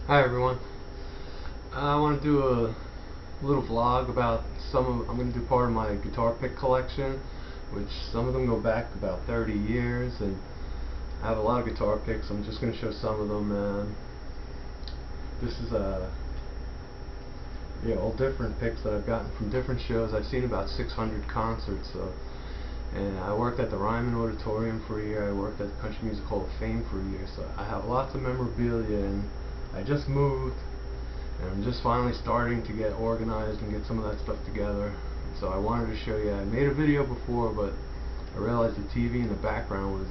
Hi everyone. I want to do a little vlog about I'm going to do part of my guitar pick collection, which some of them go back about 30 years, and I have a lot of guitar picks. I'm just going to show some of them. This is all different picks that I've gotten from different shows. I've seen about 600 concerts, and I worked at the Ryman Auditorium for a year. I worked at the Country Music Hall of Fame for a year, so I have lots of memorabilia, and I just moved, and I'm just finally starting to get organized and get some of that stuff together. So I wanted to show you. I made a video before, but I realized the TV in the background was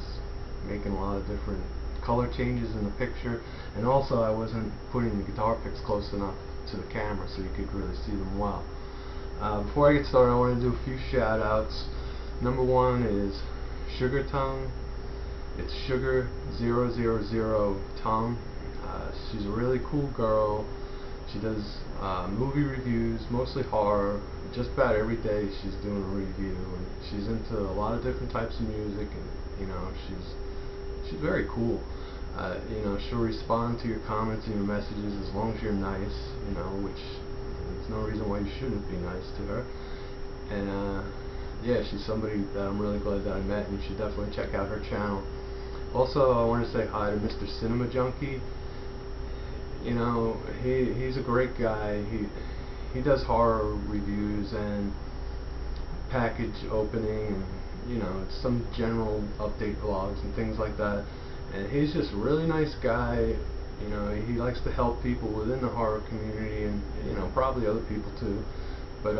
making a lot of different color changes in the picture, and also I wasn't putting the guitar picks close enough to the camera so you could really see them well. Before I get started, I want to do a few shout outs. Number one is Sugar Tongue. It's Sugar000 Tongue. She's a really cool girl. She does movie reviews, mostly horror. Just about every day she's doing a review, and she's into a lot of different types of music, and she's very cool. She'll respond to your comments and your messages as long as you're nice, which there's no reason why you shouldn't be nice to her. And yeah, she's somebody that I'm really glad that I met, and you should definitely check out her channel. Also, I want to say hi to Mrcinemajunky. He's a great guy. He does horror reviews and package opening, and some general update vlogs and things like that. And he's just a really nice guy. He likes to help people within the horror community, and probably other people too. But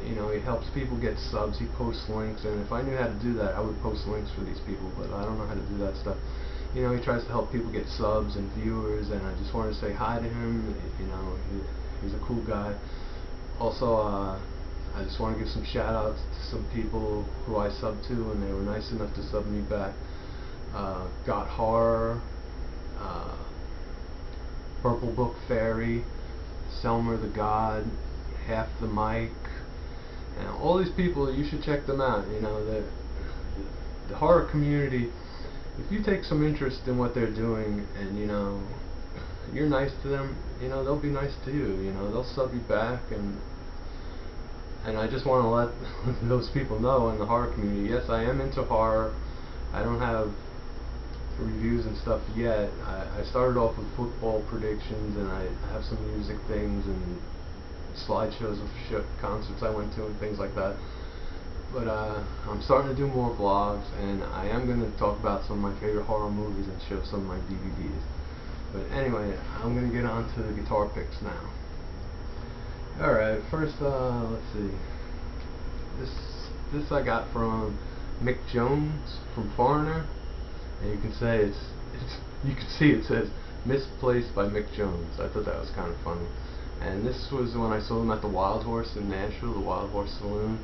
he helps people get subs. He posts links, and if I knew how to do that, I would post links for these people. But I don't know how to do that stuff. He tries to help people get subs and viewers, and I just wanted to say hi to him. He's a cool guy. Also, I just want to give some shout outs to some people who I subbed to, and they were nice enough to sub me back. Got Horror, Purple Book Fairy, Selmer the God, Half the Mic, and all these people. You should check them out. The horror community, if you take some interest in what they're doing, and you're nice to them, they'll be nice to you. They'll sub you back, and I just want to let those people know in the horror community. Yes, I am into horror. I don't have reviews and stuff yet. I started off with football predictions, and I have some music things and slideshows of concerts I went to and things like that. But I'm starting to do more vlogs, and I am going to talk about some of my favorite horror movies and show some of my DVDs. But anyway, I'm going to get on to the guitar picks now. Alright, first, let's see. This I got from Mick Jones from Foreigner, and you can see it says Misplaced by Mick Jones. I thought that was kind of funny. And this was when I saw them at the Wild Horse in Nashville, the Wild Horse Saloon.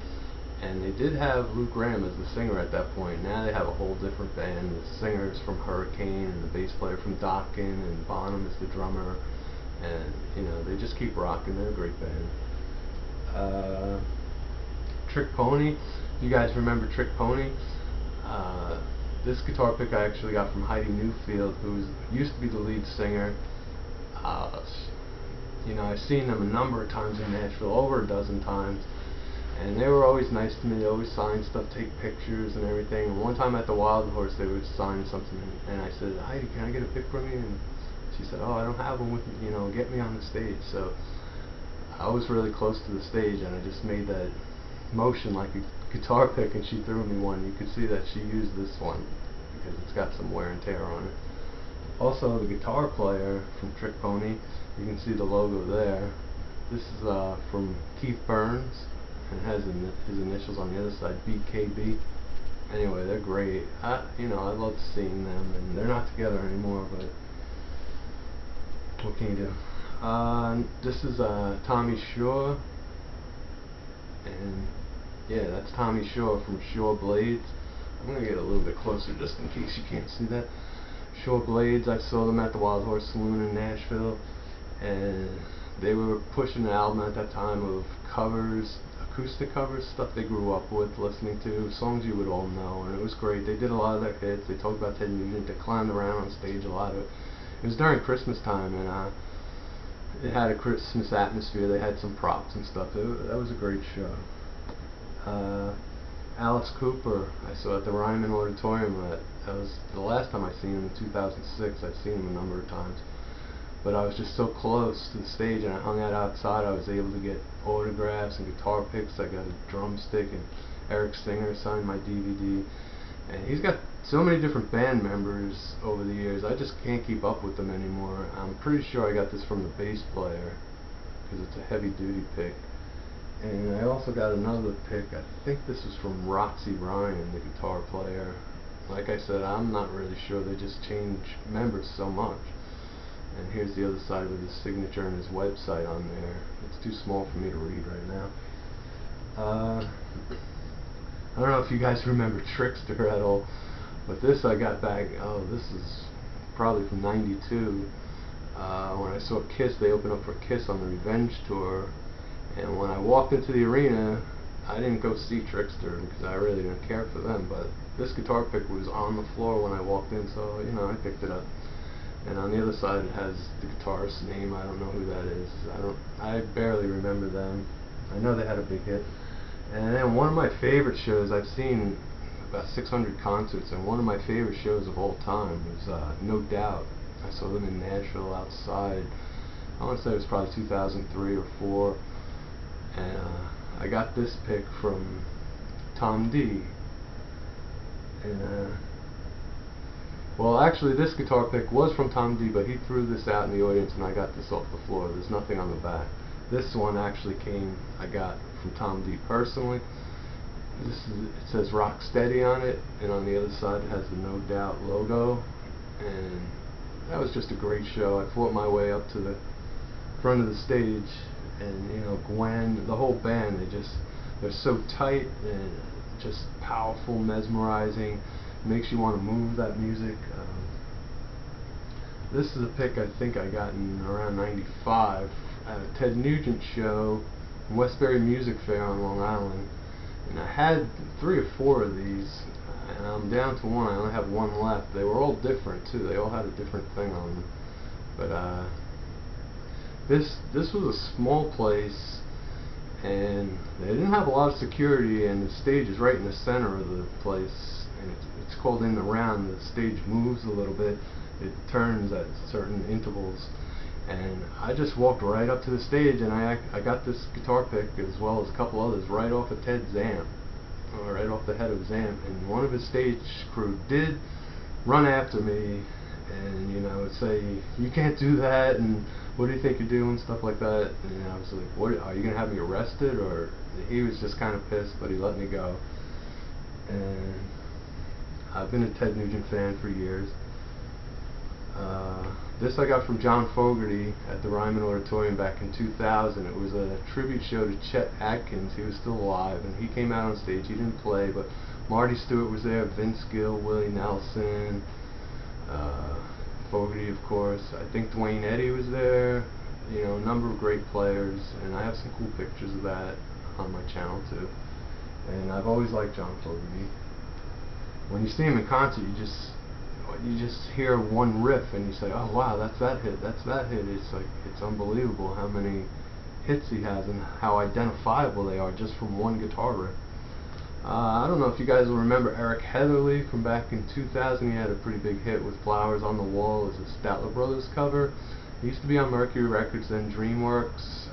And they did have Luke Graham as the singer at that point. Now they have a whole different band. The singer is from Hurricane, and the bass player from Dokken, and Bonham is the drummer. And they just keep rocking. They're a great band. Trick Pony. You guys remember Trick Pony? This guitar pick I actually got from Heidi Newfield, who used to be the lead singer. I've seen them a number of times in Nashville, over a dozen times. And they were always nice to me. They always signed stuff, take pictures and everything. And one time at the Wild Horse, they would sign something, and I said, "Heidi, can I get a pic from you?" And she said, "Oh, I don't have one with me. Get me on the stage." So I was really close to the stage, and I just made that motion like a guitar pick, and she threw me one. You could see that she used this one because it's got some wear and tear on it. Also, the guitar player from Trick Pony, you can see the logo there. This is from Keith Burns. It has his initials on the other side, BKB. Anyway, they're great. I love seeing them, and they're not together anymore, but what can you do? This is Tommy Shaw, and yeah, that's Tommy Shaw from Shaw Blades. I'm going to get a little bit closer just in case you can't see that. Shaw Blades, I saw them at the Wild Horse Saloon in Nashville, and they were pushing an album at that time of covers, acoustic covers, stuff they grew up with, listening to, songs you would all know, and it was great. They did a lot of their hits. They talked about Ted Nugent. They climbed around on stage a lot. It was during Christmas time, and it had a Christmas atmosphere. They had some props and stuff. That was a great show. Alice Cooper, I saw at the Ryman Auditorium. That was the last time I seen him in 2006. I've seen him a number of times, but I was just so close to the stage, and I hung out outside. I was able to get autographs and guitar picks. I got a drumstick, and Eric Singer signed my DVD. And he's got so many different band members over the years. I just can't keep up with them anymore. I'm pretty sure I got this from the bass player, because it's a heavy duty pick. And I also got another pick. I think this was from Roxy Ryan, the guitar player. Like I said, I'm not really sure. They just change members so much. And here's the other side with his signature and his website on there. It's too small for me to read right now. I don't know if you guys remember Trickster at all, but this I got back. Oh, this is probably from '92. When I saw Kiss, they opened up for Kiss on the Revenge tour, and when I walked into the arena, I didn't go see Trickster because I really didn't care for them. But this guitar pick was on the floor when I walked in, so you know I picked it up. And on the other side, it has the guitarist's name. I don't know who that is. I barely remember them. I know they had a big hit. And then one of my favorite shows, I've seen about 600 concerts, and one of my favorite shows of all time was No Doubt. I saw them in Nashville outside. I want to say it was probably 2003 or 4. And I got this pick from Tom D. And well, actually, this guitar pick was from Tom D, but he threw this out in the audience, and I got this off the floor. There's nothing on the back. This one actually I got from Tom D personally. It says Rocksteady on it, and on the other side it has the No Doubt logo. And that was just a great show. I fought my way up to the front of the stage, and you know, Gwen, the whole band, they're so tight and just powerful, mesmerizing. Makes you want to move, that music. This is a pick I think I got in around '95 at a Ted Nugent show in Westbury Music Fair on Long Island, and I had 3 or 4 of these, and I'm down to one. I only have one left. They were all different too. They all had a different thing on them. But this was a small place, and they didn't have a lot of security, and the stage is right in the center of the place, and it's called In the Round. The stage moves a little bit. It turns at certain intervals. And I just walked right up to the stage, and I got this guitar pick as well as a couple others right off of Ted's amp, right off the head of his amp. And one of his stage crew did run after me and, you know, say, "You can't do that," and "What do you think you're doing?" stuff like that. And I was like, "What, are you gonna have me arrested?" Or he was just kind of pissed, but he let me go. And I've been a Ted Nugent fan for years. This I got from John Fogerty at the Ryman Auditorium back in 2000. It was a tribute show to Chet Atkins. He was still alive, and he came out on stage. He didn't play, but Marty Stewart was there, Vince Gill, Willie Nelson, Fogerty, of course. I think Dwayne Eddy was there. You know, a number of great players, and I have some cool pictures of that on my channel too. And I've always liked John Fogerty. When you see him in concert, you just hear one riff and you say, "Oh wow, that's that hit, that's that hit." It's like, it's unbelievable how many hits he has and how identifiable they are just from one guitar riff. I don't know if you guys will remember Eric Heatherly from back in 2000. He had a pretty big hit with "Flowers on the Wall" as a Statler Brothers cover. He used to be on Mercury Records, then DreamWorks.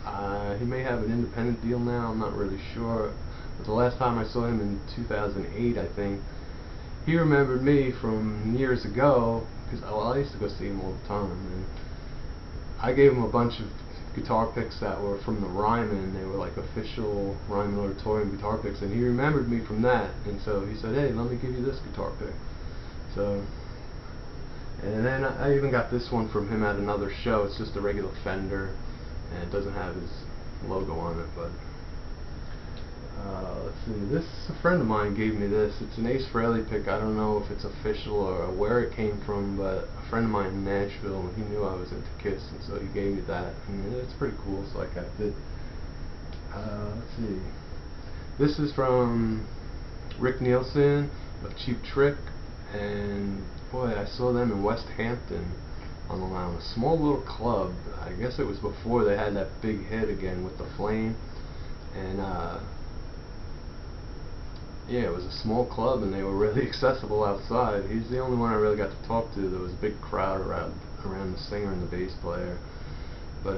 He may have an independent deal now, I'm not really sure. But the last time I saw him in 2008, I think, he remembered me from years ago, because I used to go see him all the time, and I gave him a bunch of guitar picks that were from the Ryman. They were like official Ryman Auditorium guitar picks, and he remembered me from that, and so he said, "Hey, let me give you this guitar pick." So, and then I even got this one from him at another show. It's just a regular Fender, and it doesn't have his logo on it, but let's see, a friend of mine gave me this. It's an Ace Frehley pick. I don't know if it's official or where it came from, but a friend of mine in Nashville, he knew I was into Kiss, and so he gave me that, and it's pretty cool, so I kept it. Let's see, this is from Rick Nielsen of Cheap Trick, and boy, I saw them in West Hampton on the line. A small little club. I guess it was before they had that big hit again with the Flame, and yeah, it was a small club, and they were really accessible outside. He's the only one I really got to talk to. There was a big crowd around the singer and the bass player, but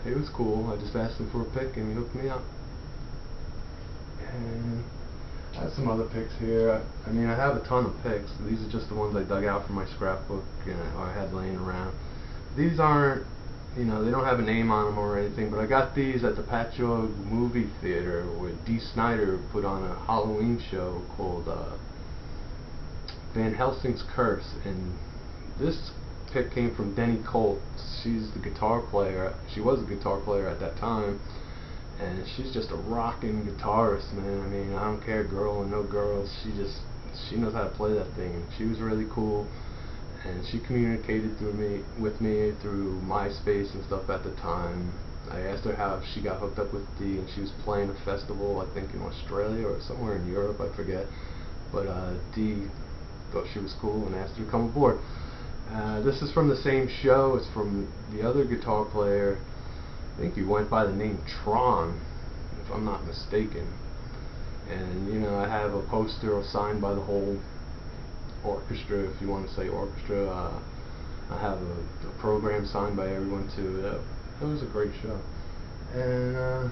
it was cool. I just asked him for a pic, and he hooked me up. And I have some other pics here. I mean, I have a ton of pics. These are just the ones I dug out from my scrapbook, or I had laying around. These aren't, they don't have a name on them or anything, but I got these at the Patchogue movie theater where Dee Snider put on a Halloween show called Van Helsing's Curse, and this pic came from Denny Colt. She's the guitar player. She was a guitar player at that time, and she's just a rocking guitarist, man. I mean, I don't care, girl or no girls, she knows how to play that thing, and she was really cool. And she communicated with me through MySpace and stuff at the time. I asked her how she got hooked up with Dee, and she was playing a festival, I think in Australia or somewhere in Europe, I forget. But Dee thought she was cool and asked her to come aboard. This is from the same show. It's from the other guitar player. I think he went by the name Tron, if I'm not mistaken. And I have a poster signed by the whole orchestra, if you want to say orchestra. I have a program signed by everyone too. It was a great show. And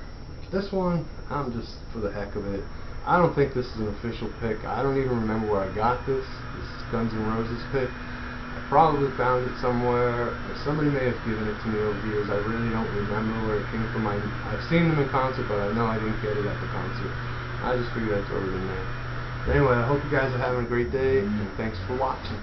this one, I'm just for the heck of it. I don't think this is an official pick. I don't even remember where I got this. This is Guns N' Roses pick. I probably found it somewhere, or somebody may have given it to me over the years. I really don't remember where it came from. I've seen them in concert, but I know I didn't get it at the concert. I just figured I'd throw it in there. Anyway, I hope you guys are having a great day, and thanks for watching.